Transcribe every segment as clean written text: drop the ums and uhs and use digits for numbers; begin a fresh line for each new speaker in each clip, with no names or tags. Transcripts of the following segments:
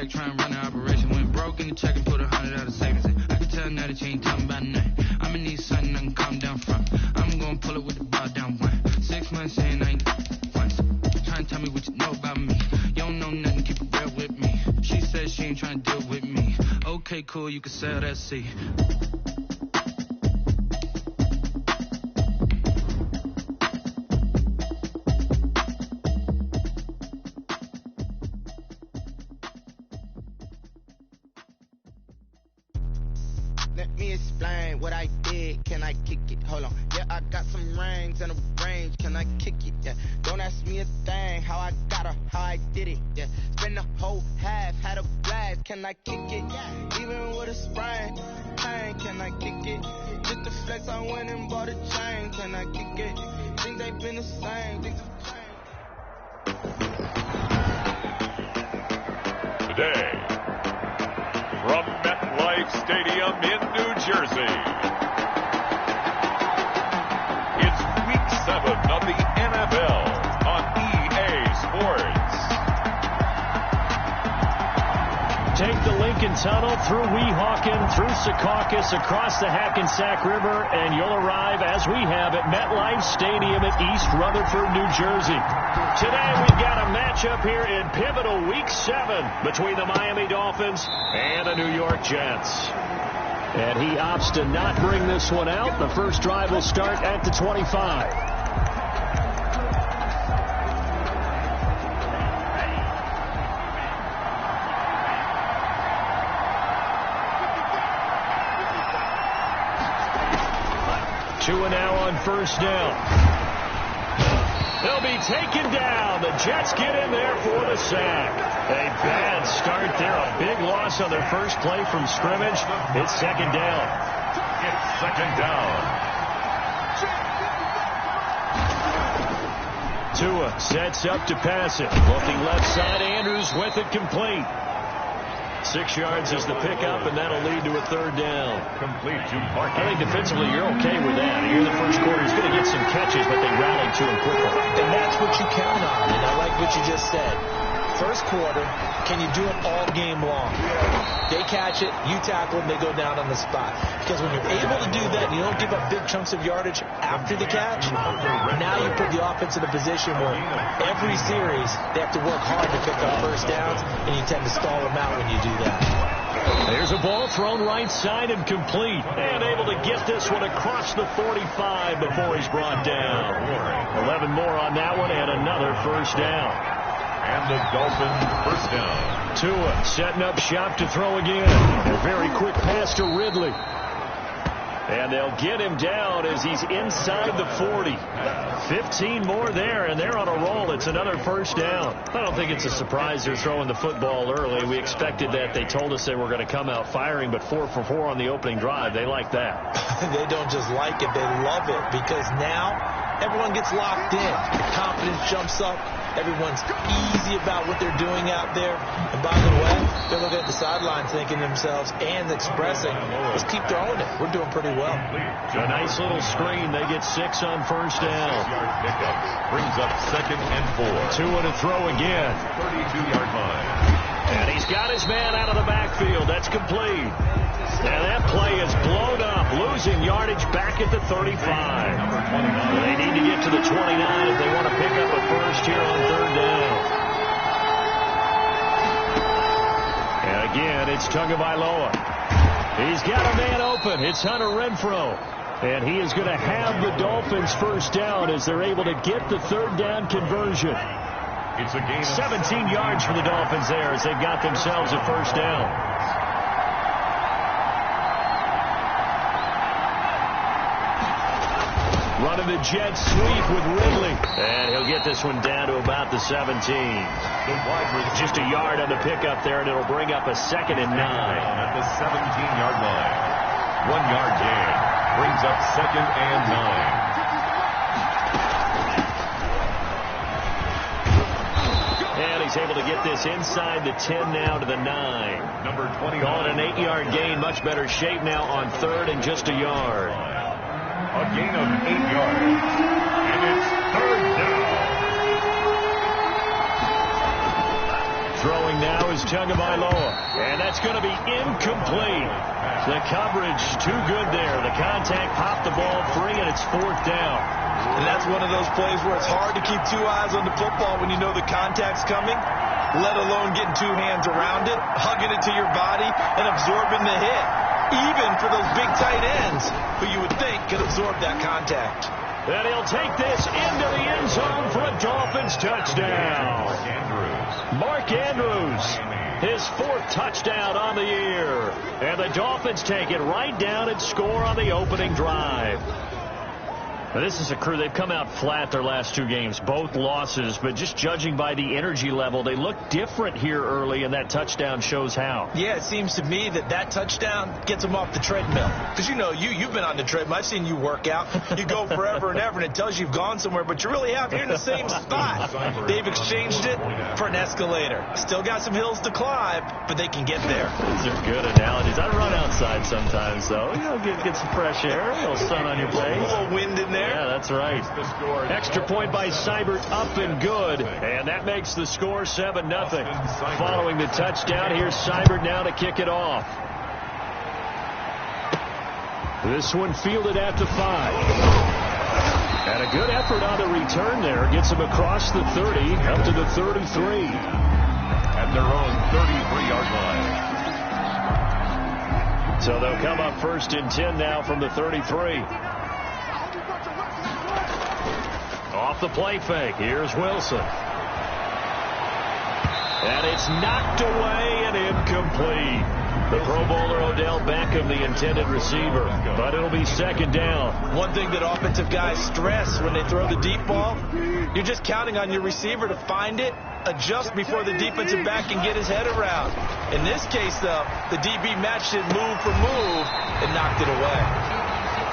back, try and run the operation. Went broke in the check and put 100 out of savings in. I can tell now that you ain't talking about nothing. I'ma need something I can calm down from. I'm gonna pull it with the bar down one. 6 months in, I ain't once. Trying to tell me what you know about me. You don't know nothing, keep it real with me. She said she ain't trying to deal with me. Okay, cool, you can sell that seat.
Let me explain what I did. Can I kick it? Hold on. Yeah, I got some rings and a range. Can I kick it? Yeah. Don't ask me a thing. How I got her, how I did it. Yeah. Spend the whole half, had a blast. Can I kick it? Even with a sprain. Pain. Can I kick it? Just the flex, I went and bought a chain. Can I kick it? Things ain't been the same. Things have changed.
Today, from MetLife Stadium in New Jersey, it's Week 7 of the NFL on EA Sports.
Take the Lincoln Tunnel through Weehawken, through Secaucus, across the Hackensack River, and you'll arrive, as we have, at MetLife Stadium at East Rutherford, New Jersey. Today we've got a matchup here in pivotal Week 7 between the Miami Dolphins and the New York Jets. And he opts to not bring this one out. The first drive will start at the 25. Two and now on first down. They'll be taken down. The Jets get in there for the sack. A bad start there. A big loss on their first play from scrimmage. It's second down.
It's second down.
Tua sets up to pass it. Looking left side, Andrews with it complete. 6 yards is the pickup, and that'll lead to a third down.
Complete to Parker.
I think defensively you're okay with that. Here in the first quarter, he's going to get some catches, but they rallied to him quickly.
And that's what you count on, and I like what you just said. First quarter, can you do it all game long? They catch it, you tackle them, they go down on the spot. Because when you're able to do that, and you don't give up big chunks of yardage after the catch, now you put the offense in a position where every series, they have to work hard to pick up first downs, and you tend to stall them out when you do that.
There's a ball thrown right side and complete. And able to get this one across the 45 before he's brought down. 11 more on that one, and another first down.
And the Dolphins first down.
Tua setting up shop to throw again. A very quick pass to Ridley. And they'll get him down as he's inside the 40. 15 more there, and they're on a roll. It's another first down. I don't think it's a surprise they're throwing the football early. We expected that. They told us they were going to come out firing, but 4 for 4 on the opening drive. They like that.
They don't just like it, they love it, because now everyone gets locked in. The confidence jumps up. Everyone's easy about what they're doing out there. And by the way, they're looking at the sideline thinking to themselves and expressing, let's keep throwing it. We're doing pretty well.
A nice little screen. They get 6 on first down.
6-yard pickup brings up second and 4.
Tua to throw again.
32-yard line.
And he's got his man out of the backfield. That's complete. And that play is blown up, losing yardage back at the 35. They need to get to the 29 if they want to pick up a first here on third down. And again, it's Tagovailoa. He's got a man open. It's Hunter Renfrow. And he is going to have the Dolphins first down as they're able to get the third down conversion.
It's a gain of
17 yards for the Dolphins there as they've got themselves a first down. Running the jet sweep with Ridley. And he'll get this one down to about the 17. Just a yard on the pickup there, and it'll bring up a second and 9.
At the 17-yard line. 1 yard gain. Brings up second and 9.
And he's able to get this inside the 10 now to the 9.
Number 20.
Calling an 8-yard gain. Much better shape now on third and just a yard.
A gain of 8 yards. And it's third down.
Throwing now is Tagovailoa, and that's going to be incomplete. The coverage too good there. The contact popped the ball free, and it's 4th down.
And that's one of those plays where it's hard to keep 2 eyes on the football when you know the contact's coming, let alone getting 2 hands around it, hugging it to your body, and absorbing the hit. Even for those big tight ends who you would think could absorb that contact.
And he'll take this into the end zone for a Dolphins touchdown. Mark Andrews, his 4th touchdown on the year. And the Dolphins take it right down and score on the opening drive. Now, this is a crew, they've come out flat their last 2 games, both losses, but just judging by the energy level, they look different here early, and that touchdown shows how.
Yeah, it seems to me that touchdown gets them off the treadmill. Because, you know, you've been on the treadmill. I've seen you work out. You go forever and ever, and it tells you you've gone somewhere, but you really have. You're in the same spot. They've exchanged it for an escalator. Still got some hills to climb, but they can get there.
These are good analogies. I run outside sometimes, though. You know, get some fresh air, a little sun on your face.
A little wind in there.
Yeah, that's right. Extra point by Seibert, up and good. And that makes the score 7-0. Following the touchdown, here's Seibert now to kick it off. This one fielded at the 5. And a good effort on the return there. Gets him across the 30, up to the 33.
At their own 33-yard line.
So they'll come up 1st and 10 now from the 33. Off the play fake. Here's Wilson. And it's knocked away and incomplete. The Pro Bowler Odell Beckham, the intended receiver. But it'll be 2nd down.
One thing that offensive guys stress when they throw the deep ball, you're just counting on your receiver to find it, adjust before the defensive back can get his head around. In this case, though, the DB matched it move for move and knocked it away.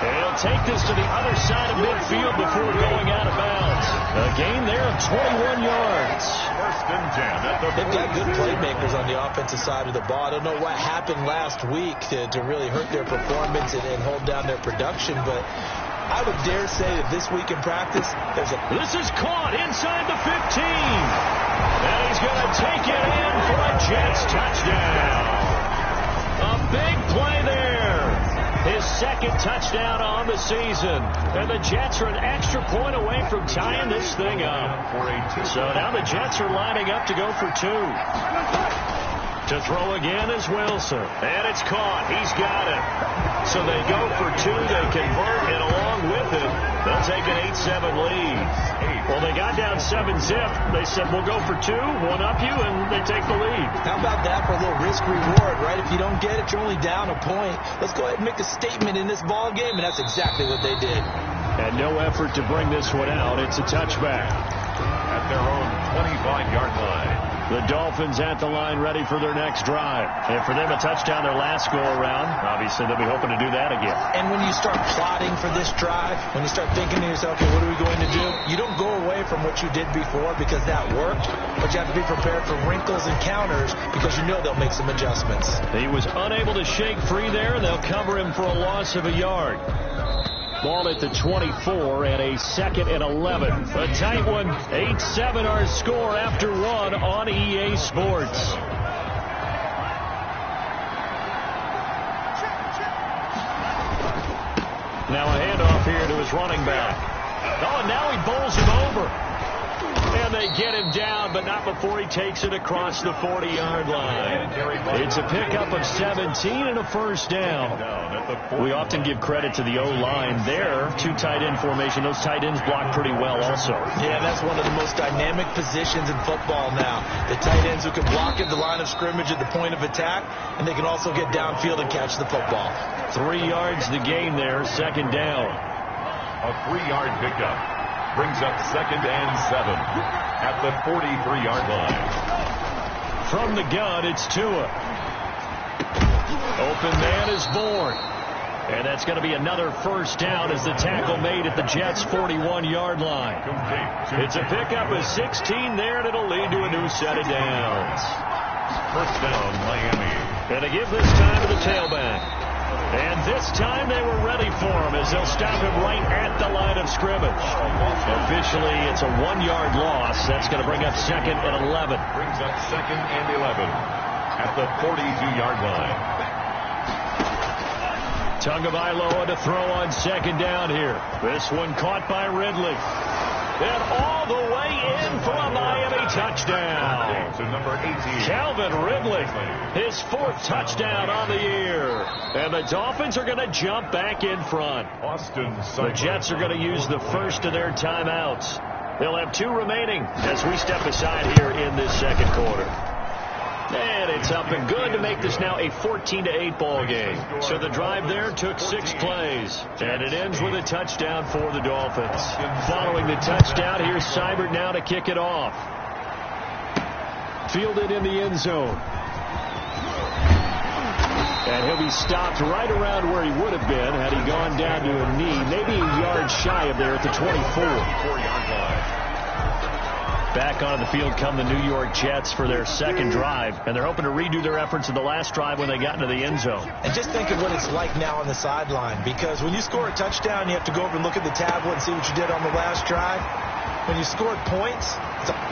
And he'll take this to the other side of midfield before going out of bounds. A gain there of 21 yards.
1st and 10.
They've got good playmakers on the offensive side of the ball. I don't know what happened last week to really hurt their performance and hold down their production, but I would dare say that this week in practice,
This is caught inside the 15. And he's going to take it in for a Jets touchdown. A big play there. His 2nd touchdown on the season. And the Jets are an extra point away from tying this thing up. So now the Jets are lining up to go for 2. To throw again is Wilson. And it's caught. He's got it. So they go for 2. They convert, and along with it, they'll take an 8-7 lead. Well, they got down 7-zip. They said, we'll go for 2, one up you, and they take the lead.
How about that for a little risk-reward, right? If you don't get it, you're only down a point. Let's go ahead and make a statement in this ball game, and that's exactly what they did.
And no effort to bring this one out. It's a touchback.
At their own 25-yard line.
The Dolphins at the line ready for their next drive. And for them, a touchdown their last go-around. Obviously, they'll be hoping to do that again.
And when you start plotting for this drive, when you start thinking to yourself, okay, what are we going to do? You don't go away from what you did before because that worked, but you have to be prepared for wrinkles and counters because you know they'll make some adjustments.
He was unable to shake free there, and they'll cover him for a loss of a yard. Ball at the 24 and a 2nd and 11. A tight one. 8-7 our score after 1 on EA Sports. Now a handoff here to his running back. Oh, and now he bowls him over. And they get him down, but not before he takes it across the 40-yard line. It's a pickup of 17 and a 1st down. We often give credit to the O-line there. 2 tight end formation. Those tight ends block pretty well also.
Yeah, that's one of the most dynamic positions in football now. The tight ends who can block at the line of scrimmage at the point of attack, and they can also get downfield and catch the football.
3 yards the gain there, 2nd down.
A 3-yard pickup. Brings up 2nd and 7 at the 43-yard line.
From the gun, it's Tua. Open man is Bourne. And that's going to be another 1st down as the tackle made at the Jets' 41-yard line. It's a pickup of 16 there, and it'll lead to a new set of downs.
1st down, Miami.
And to give this time to the tailback. And this time they were ready for him as they'll stop him right at the line of scrimmage. Officially, it's a 1-yard loss. That's going to bring up 2nd and 11.
Brings up 2nd and 11 at the 42-yard line.
Tagovailoa to throw on 2nd down here. This one caught by Ridley. And all the way in for a Miami touchdown.
To number 18.
Calvin Ridley, his 4th touchdown on the year. And the Dolphins are going to jump back in front. The Jets are going to use the first of their timeouts. They'll have 2 remaining as we step aside here in this 2nd quarter. And it's up and good to make this now a 14-8 ball game. So the drive there took 6 plays. And it ends with a touchdown for the Dolphins. Following the touchdown, here's Seibert now to kick it off. Fielded in the end zone. And he'll be stopped right around where he would have been had he gone down to a knee. Maybe a yard shy of there at the 24-yard line. Back on the field come the New York Jets for their 2nd drive, and they're hoping to redo their efforts in the last drive when they got into the end zone.
And just think of what it's like now on the sideline, because when you score a touchdown, you have to go over and look at the tablet and see what you did on the last drive. When you scored points,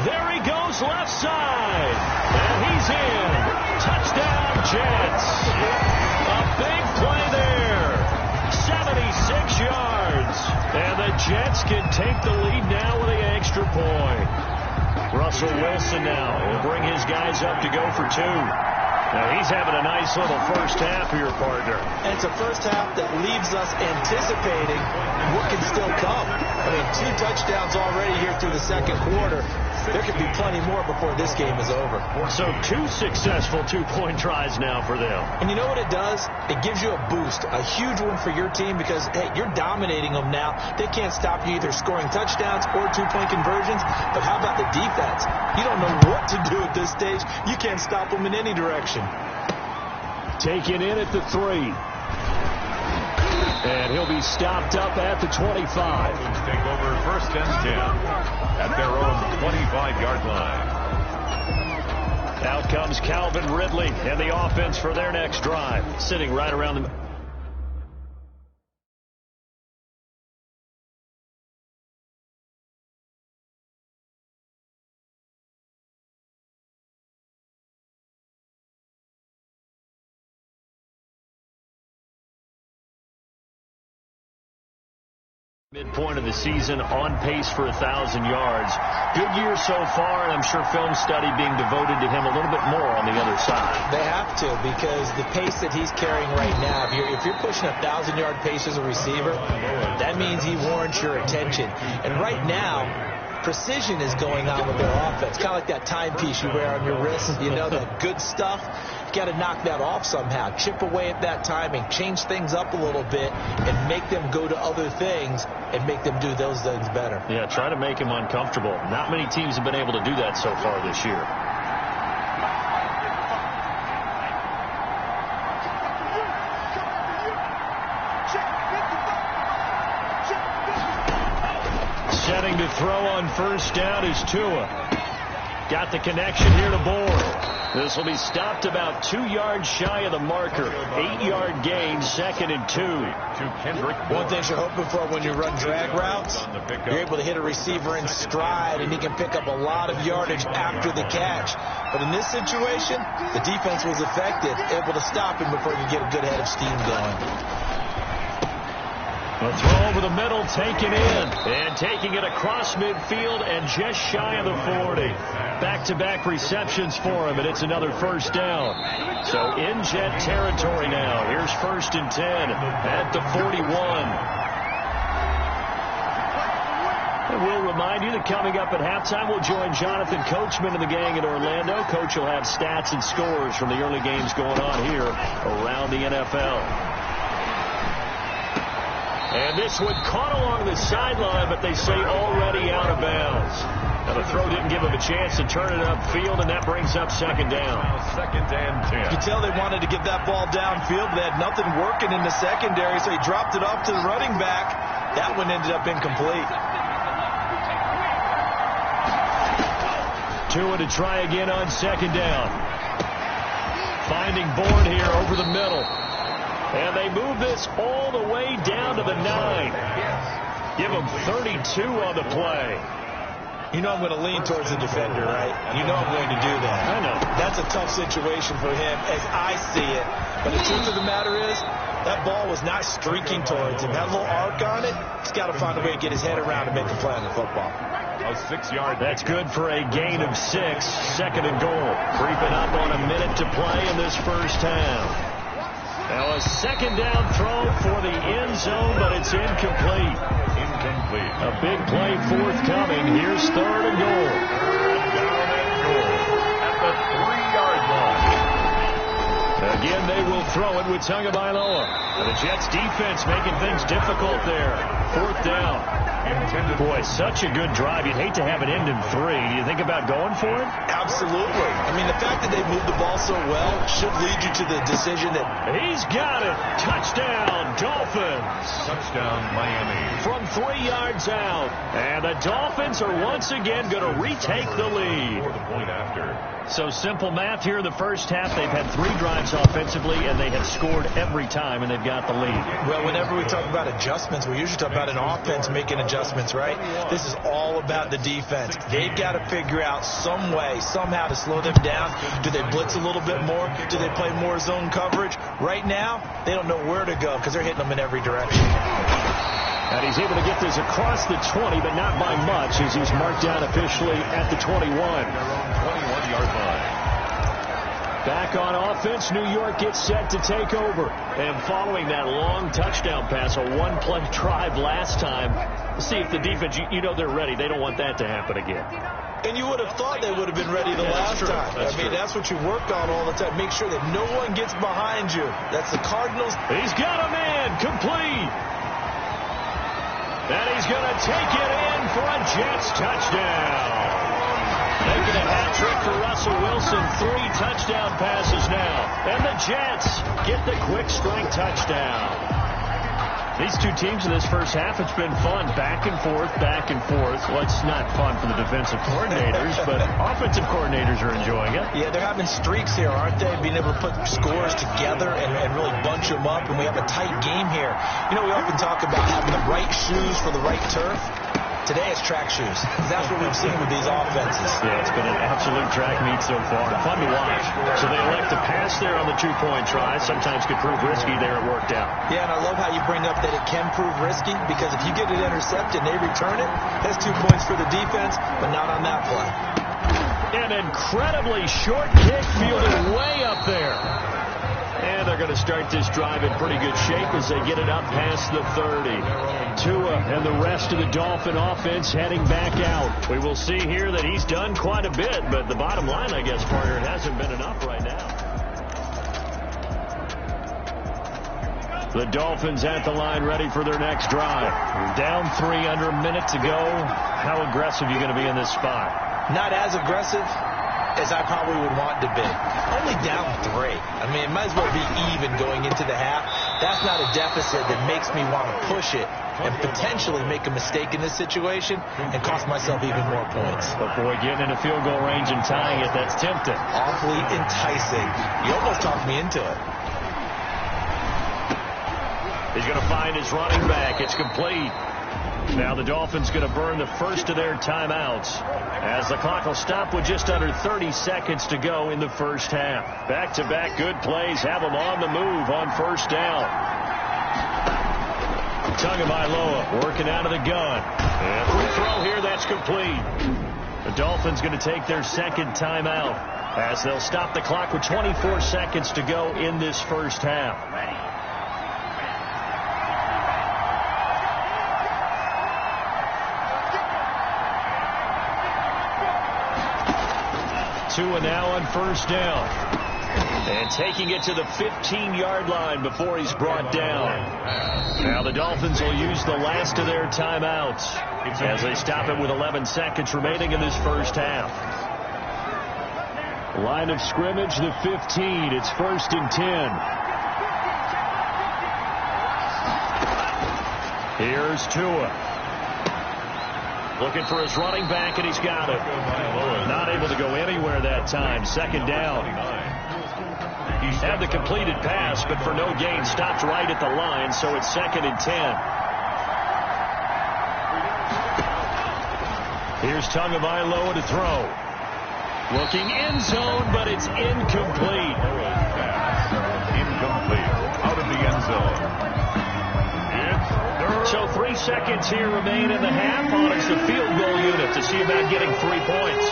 there he goes left side, and he's in. Touchdown, Jets. A big play there. 76 yards. And the Jets can take the lead now with an extra point. Russell Wilson now will bring his guys up to go for 2. Now he's having a nice little first half here, partner.
And it's a first half that leaves us anticipating what can still come. I mean, 2 touchdowns already here through the 2nd quarter. There could be plenty more before this game is over.
So 2 successful 2-point tries now for them.
And you know what it does? It gives you a boost, a huge one for your team because, hey, you're dominating them now. They can't stop you either scoring touchdowns or 2-point conversions. But how about the defense? You don't know what to do at this stage. You can't stop them in any direction.
Taken in at the 3. And he'll be stopped up at the 25.
Take over 1st and 10 at their own 25-yard line.
Out comes Calvin Ridley and the offense for their next drive. Sitting right around the midpoint of the season, on pace for 1,000 yards. Good year so far, and I'm sure film study being devoted to him a little bit more on the other side.
They have to, because the pace that he's carrying right now, if you're pushing 1,000-yard pace as a receiver, that means he warrants your attention. And right now, precision is going on with their offense. Kind of like that timepiece you wear on your wrist, you know, that good stuff. You got to knock that off somehow. Chip away at that timing, change things up a little bit, and make them go to other things and make them do those things better.
Yeah, try to make him uncomfortable. Not many teams have been able to do that so far this year. Setting to throw on 1st down is Tua. Got the connection here to Bourne. This will be stopped about 2 yards shy of the marker. 8-yard gain, 2nd and 2.
One thing you're hoping for when you run drag routes, you're able to hit a receiver in stride, and he can pick up a lot of yardage after the catch. But in this situation, the defense was effective, able to stop him before you get a good head of steam going.
A throw over the middle, taken in, and taking it across midfield and just shy of the 40. Back-to-back receptions for him, and it's another 1st down. So in Jet territory now. Here's 1st and 10 at the 41. And we'll remind you that coming up at halftime, we'll join Jonathan Coachman and the gang in Orlando. Coach will have stats and scores from the early games going on here around the NFL. And this one caught along the sideline, but they say already out of bounds. Now the throw didn't give him a chance to turn it upfield, and that brings up 2nd down.
2nd and 10.
You can tell they wanted to get that ball downfield, but they had nothing working in the secondary, so he dropped it off to the running back. That one ended up incomplete.
Tua to try again on 2nd down. Finding Bourne here over the middle. And they move this all the way down to the 9. Give them 32 on the play.
You know I'm going to lean towards the defender, right? You know I'm going to do that.
I know.
That's a tough situation for him as I see it. But the truth of the matter is, that ball was not streaking towards him. That little arc on it, he's got to find a way to get his head around and make a play on the football.
A 6-yard.
That's good for a gain of 6. 2nd and goal. Creeping up on a minute to play in this first half. Now a 2nd down throw for the end zone, but it's incomplete.
Incomplete.
A big play forthcoming. Here's 3rd and goal.
Down and goal at the 3-yard line.
Again, they will throw it with Tagovailoa. The Jets defense making things difficult there. 4th down. Boy, such a good drive. You'd hate to have it end in 3. Do you think about going for it?
Absolutely. I mean, the fact that they moved the ball so well should lead you to the decision that...
He's got it. Touchdown, Dolphins.
Touchdown, Miami.
From 3 yards out. And the Dolphins are once again going to retake the lead.
For the point after.
So simple math here in the first half. They've had 3 drives offensively, and they have scored every time, and they've got the lead.
Well, whenever we talk about adjustments, we usually talk about an offense making adjustments, right? This is all about the defense. They've got to figure out some way, somehow to slow them down. Do they blitz a little bit more? Do they play more zone coverage? Right now, they don't know where to go because they're hitting them in every direction.
And he's able to get this across the 20, but not by much, as he's marked down officially at the 21.
21-yard line.
Back on offense, New York gets set to take over. And following that long touchdown pass, a one-play drive last time, see if the defense, you know they're ready. They don't want that to happen again.
And you would have thought they would have been ready the last time. That's what you work on all the time. Make sure that no one gets behind you. That's the Cardinals.
He's got a man, complete. And he's going to take it in for a Jets touchdown. Making a hat trick for Russell Wilson. 3 touchdown passes now. And the Jets get the quick strike touchdown. These two teams in this first half, it's been fun. Back and forth, back and forth. Well, it's not fun for the defensive coordinators, but offensive coordinators are enjoying it.
Yeah, they're having streaks here, aren't they? Being able to put scores together and really bunch them up. And we have a tight game here. You know, we often talk about having the right shoes for the right turf. Today it's track shoes. That's what we've seen with these offenses.
Yeah, it's been an absolute track meet so far. Fun to watch. So they elect to pass there on the 2-point try. Sometimes could prove risky. There it worked out.
Yeah, and I love how you bring up that it can prove risky, because if you get it intercepted and they return it, that's 2 points for the defense, but not on that play.
An incredibly short kick fielded way up there. And they're going to start this drive in pretty good shape as they get it up past the 30. Tua and the rest of the Dolphin offense heading back out. We will see here that he's done quite a bit, but the bottom line, I guess, partner, it hasn't been enough right now. The Dolphins at the line ready for their next drive. Down 3 under a minute to go. How aggressive are you going to be in this spot?
Not as aggressive as I probably would want to be. Only down 3. I mean, it might as well be even going into the half. That's not a deficit that makes me want to push it and potentially make a mistake in this situation and cost myself even more points.
But boy, getting in a field goal range and tying it, that's tempting.
Awfully enticing. You almost talked me into it.
He's going to find his running back. It's complete. Now the Dolphins going to burn the first of their timeouts as the clock will stop with just under 30 seconds to go in the first half. Back-to-back good plays have them on the move on first down. Tagovailoa working out of the gun. And free throw here, that's complete. The Dolphins going to take their second timeout as they'll stop the clock with 24 seconds to go in this first half. Tua now on first down. And taking it to the 15-yard line before he's brought down. Now the Dolphins will use the last of their timeouts as they stop it with 11 seconds remaining in this first half. Line of scrimmage, the 15. It's 1st and 10. Here's Tua. Looking for his running back, and he's got it. Not able to go anywhere that time. Second down. Had the completed pass, but for no gain, stopped right at the line, so it's 2nd and 10. Here's Tagovailoa to throw. Looking end zone, but it's incomplete.
Incomplete. Out of the end zone.
So 3 seconds here remain in the half. On it's the field goal unit to see about getting 3 points.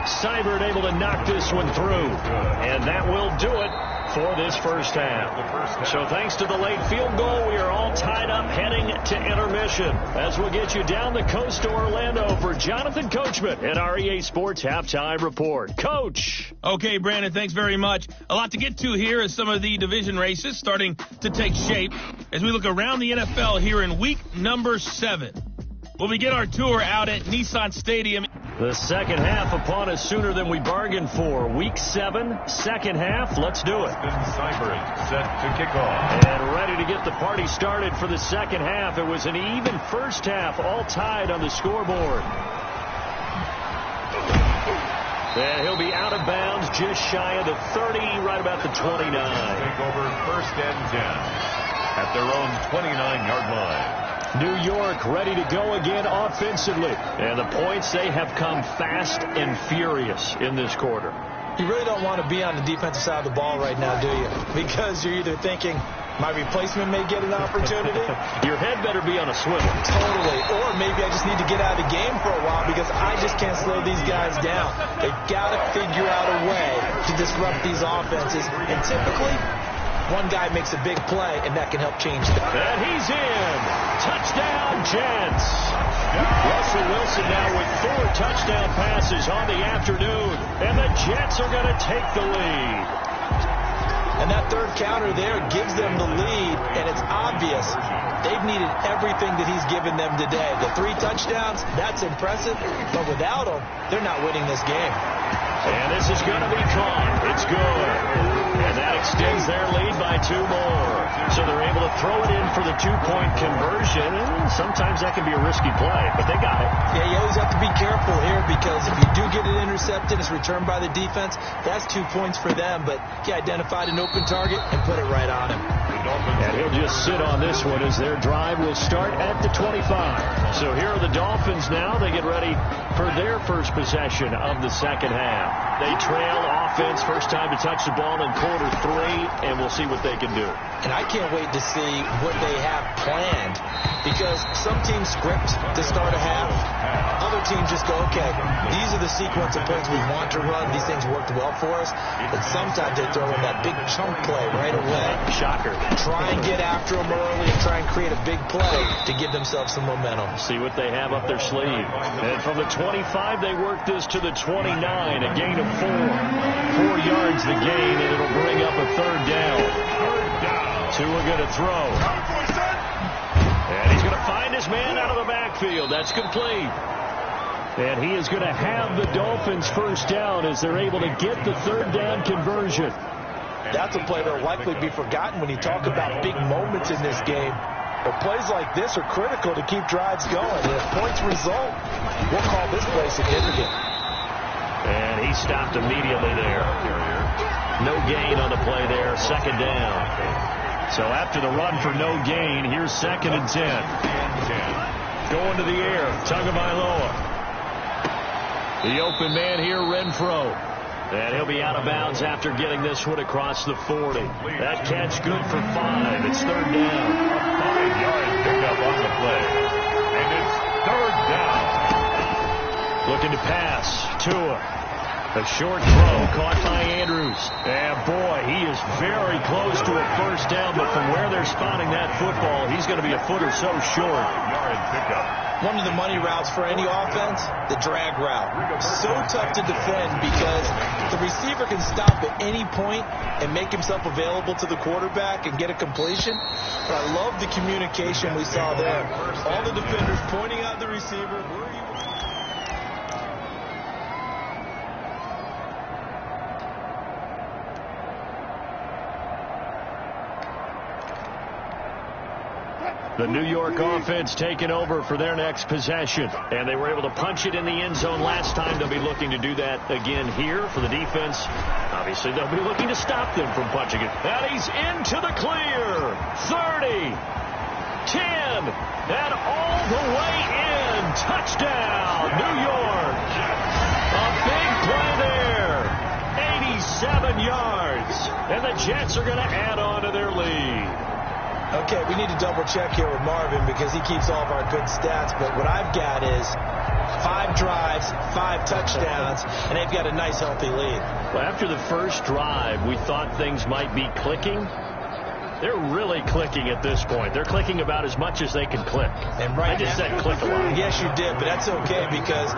Seibert able to knock this one through. And that will do it for this first half. So thanks to the late field goal, we are all tied up heading to intermission. As we'll get you down the coast to Orlando for Jonathan Coachman at our EA Sports Halftime Report. Coach.
Okay, Brandon, thanks very much. A lot to get to here as some of the division races starting to take shape as we look around the NFL here in week number 7. We'll begin our tour out at Nissan Stadium.
The second half upon us sooner than we bargained for. Week 7, second half. Let's do it.
Seibert set to kick off.
And ready to get the party started for the second half. It was an even first half, all tied on the scoreboard. And he'll be out of bounds just shy of the 30, right about the 29.
Take over 1st and 10 at their own 29-yard line.
New York ready to go again offensively. And the points, they have come fast and furious in this quarter.
You really don't want to be on the defensive side of the ball right now, do you? Because you're either thinking, my replacement may get an opportunity.
Your head better be on a swivel.
Totally. Or maybe I just need to get out of the game for a while because I just can't slow these guys down. They've got to figure out a way to disrupt these offenses. And typically, one guy makes a big play, and that can help change things.
And he's in. Touchdown, Jets. Russell Wilson now with 4 touchdown passes on the afternoon. And the Jets are going to take the lead.
And that third counter there gives them the lead, and it's obvious they've needed everything that he's given them today. The 3 touchdowns, that's impressive, but without them, they're not winning this game.
And this is going to be caught. It's good. And that extends their lead by 2 more. So they're able to throw it in for the 2-point conversion. And sometimes that can be a risky play, but they got it.
Yeah, you always have to be careful here because if you do get it intercepted, it's returned by the defense. That's 2 points for them, but he identified an open target and put it right on him.
And he'll just sit on this one as their drive will start at the 25. So here are the Dolphins now. They get ready for their first possession of the second half. They trail offense, first time to touch the ball in quarter 3, and we'll see what they can do.
And I can't wait to see what they have planned because some teams script to start a half. Other teams just go, okay, these are the sequence of plays we want to run. These things worked well for us. But sometimes they throw in that big chunk play right away.
Shocker.
Try and get after them early and try and create a big play to give themselves some momentum.
See what they have up their sleeve. And from the 25, they work this to the 29. A gain of 4. 4 yards the gain, and it'll bring up a 3rd down. Tua going to throw. And he's going to find his man out of the backfield. That's complete. And he is going to have the Dolphins first down as they're able to get the 3rd down conversion.
That's a play that will likely be forgotten when you talk about big moments in this game. But plays like this are critical to keep drives going. And if points result, we'll call this play significant.
And he stopped immediately there. No gain on the play there. 2nd down. So after the run for no gain, here's 2nd and 10. Going to the air, Tagovailoa. The open man here, Renfro. And he'll be out of bounds after getting this one across the 40. That catch good for 5. It's 3rd down.
A 5-yard pickup on the play. And it's 3rd down.
Looking to pass. Tua. A short throw caught by Andrews. And boy, he is very close to a first down, but from where they're spotting that football, he's going to be a foot or so short.
Yard pickup.
One of the money routes for any offense, the drag route. So tough to defend because the receiver can stop at any point and make himself available to the quarterback and get a completion. But I love the communication we saw there. All the defenders pointing out the receiver. Where are you?
The New York offense taking over for their next possession. And they were able to punch it in the end zone last time. They'll be looking to do that again here for the defense. Obviously, they'll be looking to stop them from punching it. And he's into the clear. 30, 10, and all the way in. Touchdown, New York. A big play there. 87 yards. And the Jets are going to add on to their lead.
Okay, we need to double-check here with Marvin because he keeps all of our good stats. But what I've got is 5 drives, 5 touchdowns, and they've got a nice, healthy lead.
Well, after the first drive, we thought things might be clicking. They're really clicking at this point. They're clicking about as much as they can click.
And right
I just said click a lot.
Yes, you did, but that's okay because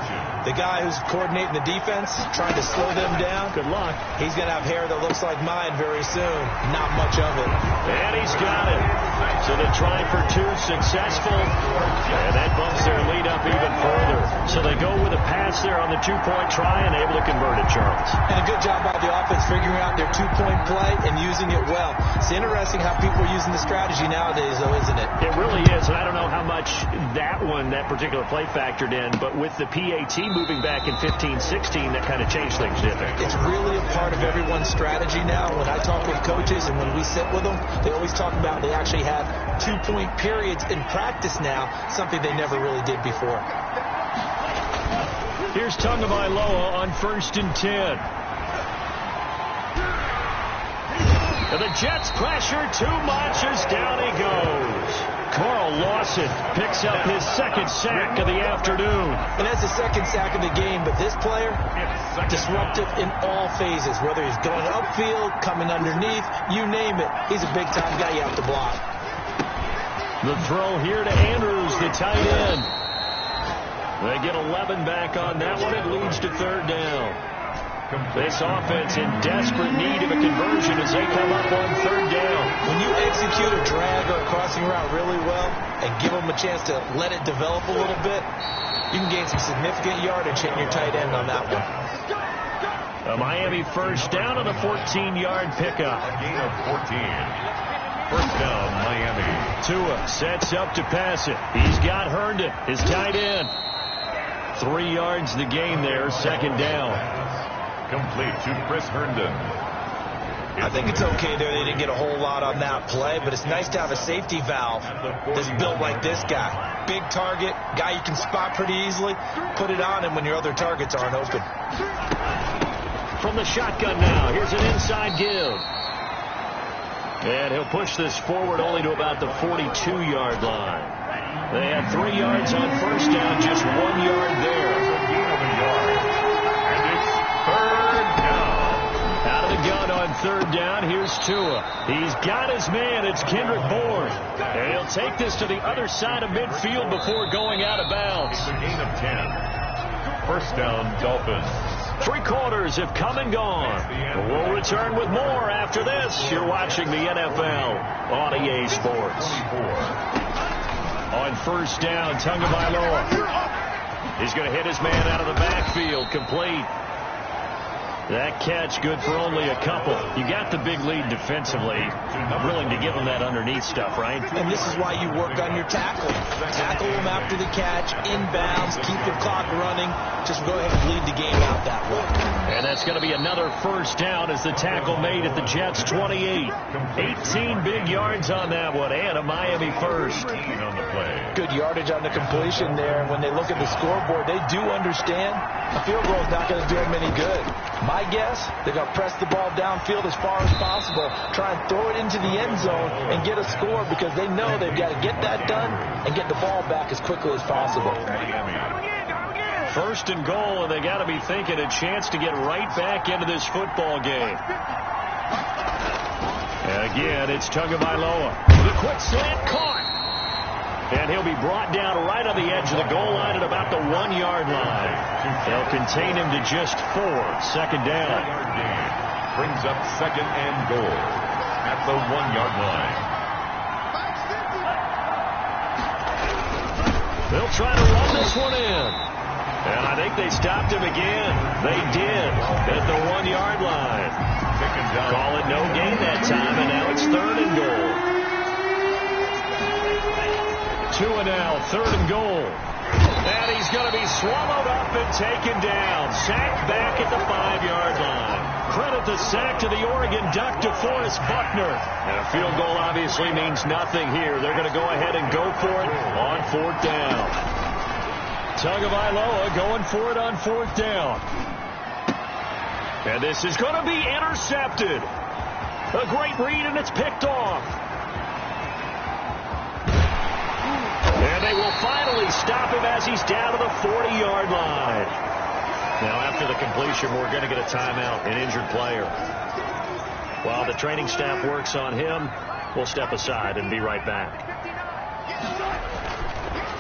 the guy who's coordinating the defense, trying to slow them down,
good luck.
He's going to have hair that looks like mine very soon. Not much of it.
And he's got it. So they try for 2, successful. And that bumps their lead up even further. So they go with a pass there on the 2-point try and able to convert it, Charles.
And a good job by the offense figuring out their 2-point play and using it well. It's interesting how people are using the strategy nowadays, though, isn't it?
It really is. And I don't know how much that particular play factored in. But with the PAT moving back in 15-16, that kind of changed things, didn't it?
It's really a part of everyone's strategy now. When I talk with coaches and when we sit with them, they always talk about they actually have 2-point periods in practice now, something they never really did before.
Here's Tagovailoa on 1st and 10. And the Jets pressure too much as down he goes. Carl Lawson picks up his 2nd sack of the afternoon.
And that's the 2nd sack of the game, but this player, disruptive in all phases, whether he's going upfield, coming underneath, you name it. He's a big-time guy you have to block.
The throw here to Andrews, the tight end. They get 11 back on that one. It leads to 3rd down. This offense in desperate need of a conversion as they come up on 3rd down.
When you execute a drag or a crossing route really well and give them a chance to let it develop a little bit, you can gain some significant yardage hitting your tight end on that one.
A Miami 1st down on a 14-yard pickup.
A gain of 14. 1st down, Miami.
Tua sets up to pass it. He's got Herndon, his tight end. 3 yards the gain there, 2nd down.
Complete to Chris Herndon.
I think it's okay there. They didn't get a whole lot on that play, but it's nice to have a safety valve that's built like this guy. Big target, guy you can spot pretty easily. Put it on him when your other targets aren't open.
From the shotgun now, here's an inside give. And he'll push this forward only to about the 42-yard line. They had 3 yards on 1st down, just 1 yard there. Out of the gun on 3rd down. Here's Tua. He's got his man. It's Kendrick Bourne. And he'll take this to the other side of midfield before going out of bounds.
It's a gain of 10. 1st down, Dolphins.
3 quarters have come and gone. We'll return with more after this. You're watching the NFL on EA Sports. On 1st down, Tagovailoa. He's going to hit his man out of the backfield. Complete. That catch good for only a couple. You got the big lead defensively. I'm willing to give them that underneath stuff, right?
And this is why you work on your tackle. Tackle them after the catch, inbounds, keep the clock running. Just go ahead and lead the game out that way.
And that's going to be another 1st down as the tackle made at the Jets 28. 18 big yards on that one and a Miami 1st.
On the play.
Good yardage on the completion there. When they look at the scoreboard, they do understand a field goal is not going to do them any good. My guess, they're going to press the ball downfield as far as possible, try and throw it into the end zone and get a score because they know they've got to get that done and get the ball back as quickly as possible.
1st and goal, and they got to be thinking a chance to get right back into this football game. And again, it's Tagovailoa. The quick slant caught. And he'll be brought down right on the edge of the goal line at about the 1 yard line. They'll contain him to just 4. 2nd down.
Brings up 2nd and goal at the 1 yard line.
They'll try to run this one in. And I think they stopped him again. They did at the 1 yard line. Call it no gain that time, and now it's 3rd and goal. Tua now, 3rd and goal. And he's going to be swallowed up and taken down. Sacked back at the 5-yard line. Credit the sack to the Oregon Duck, DeForest Buckner. And a field goal obviously means nothing here. They're going to go ahead and go for it on 4th down. Tagovailoa going for it on 4th down. And this is going to be intercepted. A great read, and it's picked off. And they will finally stop him as he's down to the 40-yard line. Now, after the completion, we're going to get a timeout, an injured player. While the training staff works on him, we'll step aside and be right back.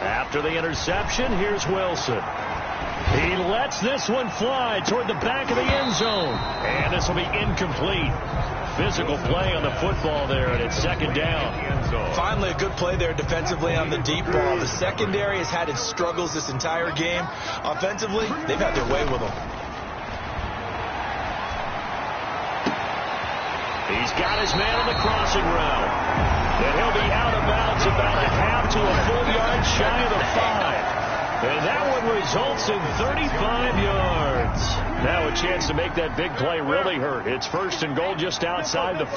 After the interception, here's Wilson. He lets this one fly toward the back of the end zone. And this will be incomplete. Physical play on the football there, and it's 2nd down.
Finally, a good play there defensively on the deep ball. The secondary has had its struggles this entire game. Offensively, they've had their way with them.
He's got his man on the crossing route. And he'll be out of bounds about a half to a full yard shy of the 5. And that one results in 35 yards. Now a chance to make that big play really hurt. It's 1st and goal just outside the 5.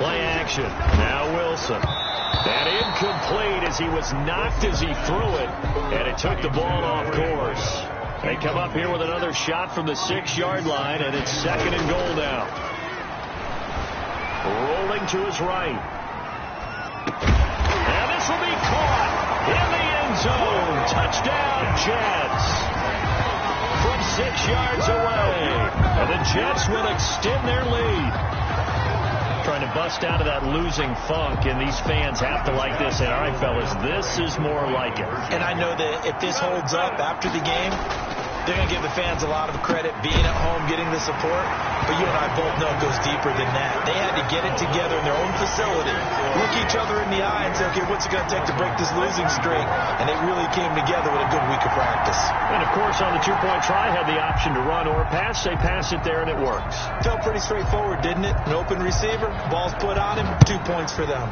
Play action. Now Wilson. And incomplete as he was knocked as he threw it. And it took the ball off course. They come up here with another shot from the 6-yard line, and it's 2nd and goal now. Rolling to his right. And this will be caught in the end zone. Touchdown, Jets. From 6 yards away. And the Jets will extend their lead. Trying to bust out of that losing funk, and these fans have to like this. And all right, fellas, this is more like it.
And I know that if this holds up after the game, they're going to give the fans a lot of credit being at home, getting the support. But you and I both know it goes deeper than that. They had to get it together in their own facility, look each other in the eye and say, okay, what's it going to take to break this losing streak? And they really came together with a good week of practice.
And, of course, on the 2-point try, had the option to run or pass. They pass it there, and it works.
Felt pretty straightforward, didn't it? An open receiver, ball's put on him, 2 points for them.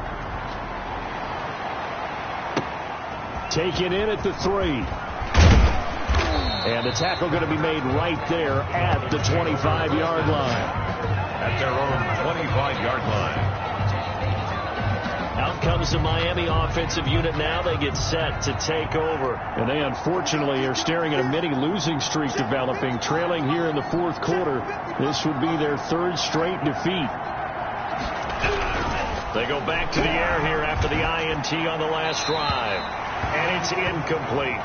Taken in at the 3. And the tackle going to be made right there at the 25-yard line.
At their own 25-yard line.
Out comes the Miami offensive unit now. They get set to take over. And they, unfortunately, are staring at a mini losing streak developing, trailing here in the 4th quarter. This would be their 3rd straight defeat. They go back to the air here after the INT on the last drive. And it's incomplete.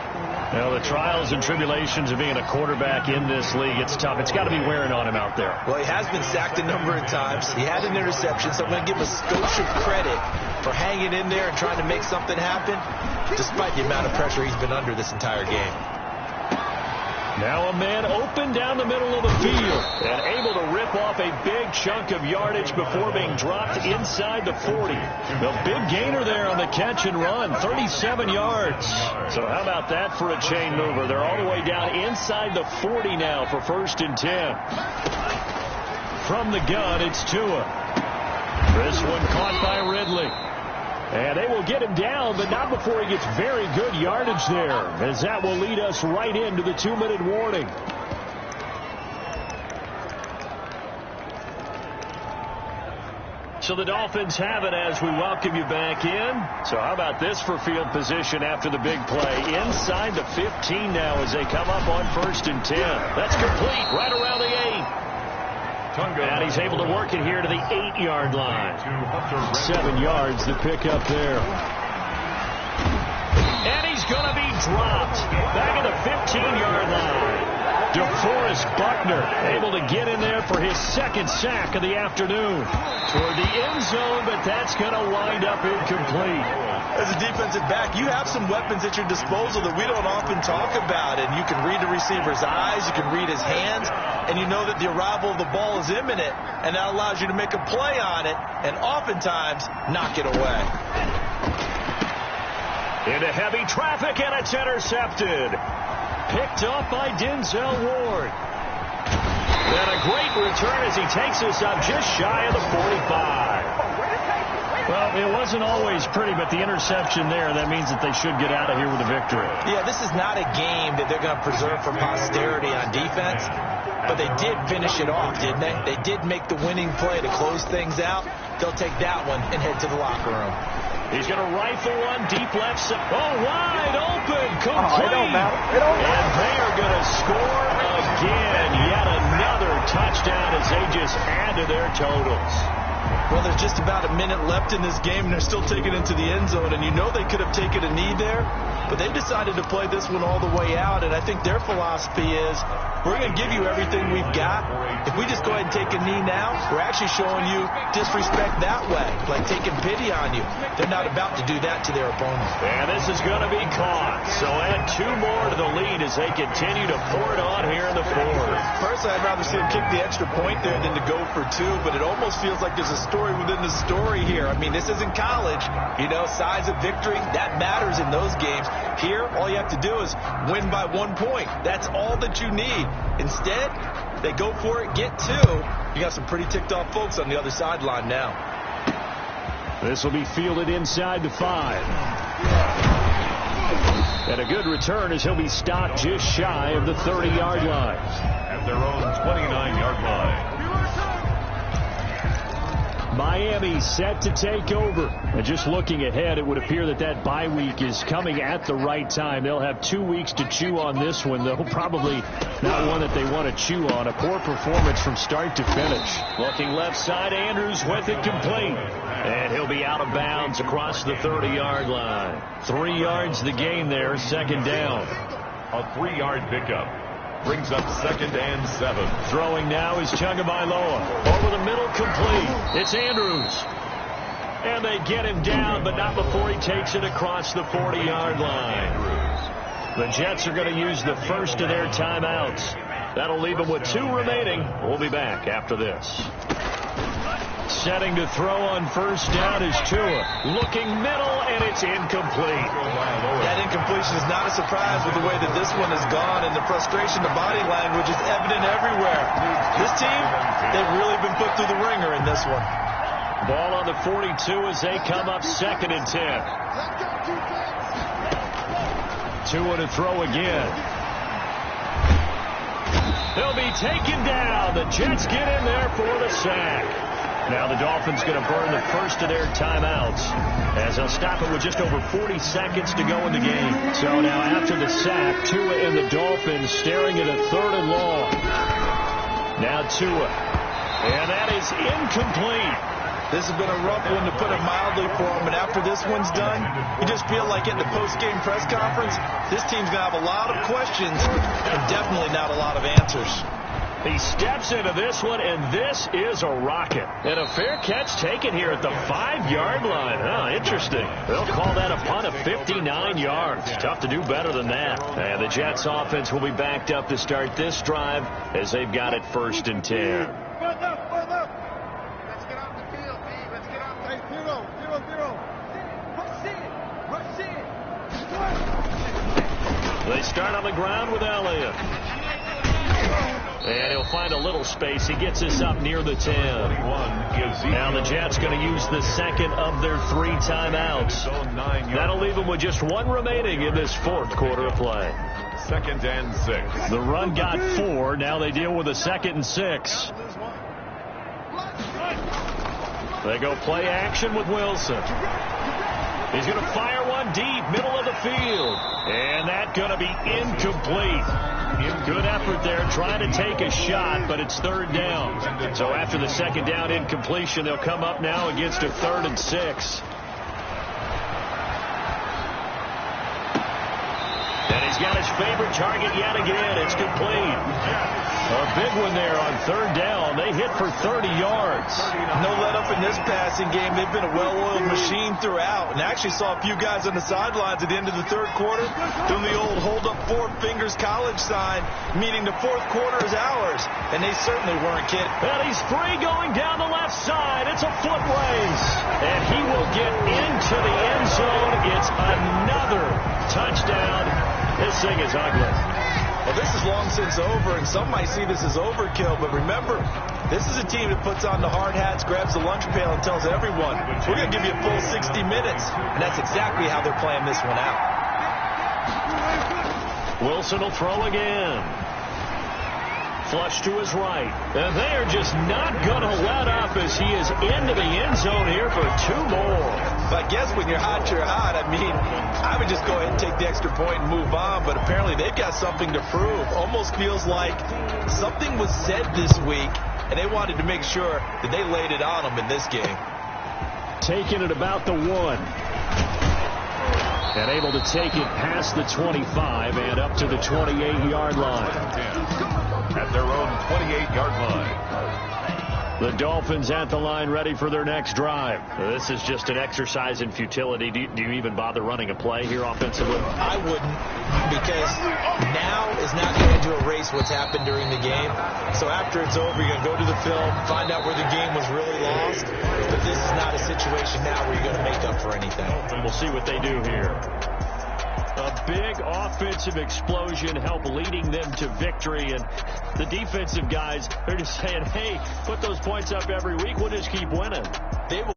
Now, the trials and tribulations of being a quarterback in this league, it's tough. It's got to be wearing on him out there.
Well, he has been sacked a number of times. He had an interception, so I'm going to give him a skosh of credit for hanging in there and trying to make something happen, despite the amount of pressure he's been under this entire game.
Now a man open down the middle of the field and able to rip off a big chunk of yardage before being dropped inside the 40. The big gainer there on the catch and run, 37 yards. So how about that for a chain mover? They're all the way down inside the 40 now for 1st and 10. From the gun, it's Tua. This one caught by Ridley. And they will get him down, but not before he gets very good yardage there, as that will lead us right into the 2-minute warning. So the Dolphins have it as we welcome you back in. So how about this for field position after the big play? Inside the 15 now as they come up on 1st and 10. That's complete right around the 8. And he's able to work it here to the 8-yard line. 7 yards to pick up there. And he's going to be dropped back at the 15-yard line. DeForest Buckner able to get in there for his 2nd sack of the afternoon. Toward the end zone, but that's going to wind up incomplete.
As a defensive back, you have some weapons at your disposal that we don't often talk about. And you can read the receiver's eyes, you can read his hands, and you know that the arrival of the ball is imminent, and that allows you to make a play on it and oftentimes knock it away.
Into heavy traffic, and it's intercepted. Picked up by Denzel Ward. And a great return as he takes us up just shy of the 45. Well, it wasn't always pretty, but the interception there, that means that they should get out of here with a victory.
Yeah, this is not a game that they're going to preserve for posterity on defense, but they did finish it off, didn't they? They did make the winning play to close things out. They'll take that one and head to the locker room.
He's going to rifle one deep left side. Oh, wide open, complete.
It don't matter.
And they are going to score again. Yet another touchdown as they just add to their totals.
Well, there's just about a minute left in this game, and they're still taking it to the end zone. And you know they could have taken a knee there, but they decided to play this one all the way out. And I think their philosophy is, we're going to give you everything we've got. If we just go ahead and take a knee now, we're actually showing you disrespect that way, like taking pity on you. They're not about to do that to their opponent.
And this is going to be caught. So add 2 more to the lead as they continue to pour it on here in the fourth.
Personally, I'd rather see them kick the extra point there than to go for 2, but it almost feels like there's a story within the story here. I mean, this isn't college. You know, size of victory, that matters in those games. Here, all you have to do is win by 1 point. That's all that you need. Instead, they go for it, get 2. You got some pretty ticked off folks on the other sideline now.
This will be fielded inside the 5. And a good return as he'll be stopped just shy of the 30-yard line.
At their own 29-yard line.
Miami set to take over. And just looking ahead, it would appear that that bye week is coming at the right time. They'll have 2 weeks to chew on this one, though probably not one that they want to chew on. A poor performance from start to finish. Looking left side, Andrews with it complete. And he'll be out of bounds across the 30-yard line. 3 yards the gain there, second down.
A 3-yard pickup. Brings up 2nd and 7.
Throwing now is Tagovailoa. Over the middle, complete. It's Andrews. And they get him down, but not before he takes it across the 40-yard line. The Jets are going to use the first of their timeouts. That'll leave them with 2 remaining. We'll be back after this. Setting to throw on first down is Tua. Looking middle, and it's incomplete.
That incompletion is not a surprise with the way that this one has gone, and the frustration, the body language is evident everywhere. This team, they've really been put through the ringer in this one.
Ball on the 42 as they come up 2nd and 10. Tua to throw again. They'll be taken down. The Jets get in there for the sack. Now the Dolphins going to burn the first of their timeouts as they'll stop it with just over 40 seconds to go in the game. So now after the sack, Tua and the Dolphins staring at a 3rd and long. Now Tua. And that is incomplete.
This has been a rough one, to put it mildly, for him. And after this one's done, you just feel like at the post-game press conference, this team's going to have a lot of questions and definitely not a lot of answers.
He steps into this one, and this is a rocket. And a fair catch taken here at the 5-yard line. Oh, interesting. They'll call that a punt of 59 yards. Tough to do better than that. And the Jets offense will be backed up to start this drive as they've got it 1st and 10. They start on the ground with Elliott. And he'll find a little space. He gets us up near the 10. Now the Jets going to use the second of their 3 timeouts. That'll leave them with just 1 remaining in this 4th quarter of play.
2nd and 6.
The run got 4. Now they deal with a 2nd and 6. They go play action with Wilson. He's going to fire one deep, middle of the field. And that's going to be incomplete. Good effort there, trying to take a shot, but it's 3rd down. So after the 2nd down incompletion, they'll come up now against a 3rd and 6. And he's got his favorite target yet again. It's complete. A big one there on 3rd down. They hit for 30 yards.
No let up in this passing game. They've been a well-oiled machine throughout. And I actually saw a few guys on the sidelines at the end of the 3rd quarter doing the old hold up 4 fingers college sign, meaning the 4th quarter is ours. And they certainly weren't kidding.
And he's free going down the left side. It's a foot race. And he will get into the end zone. It's another touchdown. This thing is ugly.
And Well, this is long since over, and some might see this as overkill, but remember, this is a team that puts on the hard hats, grabs the lunch pail, and tells everyone, we're going to give you a full 60 minutes. And that's exactly how they're playing this one out.
Wilson will throw again. Flush to his right. And they are just not going to let up as he is into the end zone here for 2 more.
But I guess when you're hot, you're hot. I mean, I would just go ahead and take the extra point and move on, but apparently they've got something to prove. Almost feels like something was said this week, and they wanted to make sure that they laid it on them in this game.
Taking it about the 1. And able to take it past the 25 and up to the 28-yard line.
At their own 28-yard line.
The Dolphins at the line, ready for their next drive. This is just an exercise in futility. Do you even bother running a play here offensively?
I wouldn't, because now is not going to erase what's happened during the game. So after it's over, you're going to go to the film, find out where the game was really lost. But this is not a situation now where you're going to make up for anything.
And we'll see what they do here. A big offensive explosion help leading them to victory, and the defensive guys, they're just saying, hey, put those points up every week, we'll just keep winning.
They will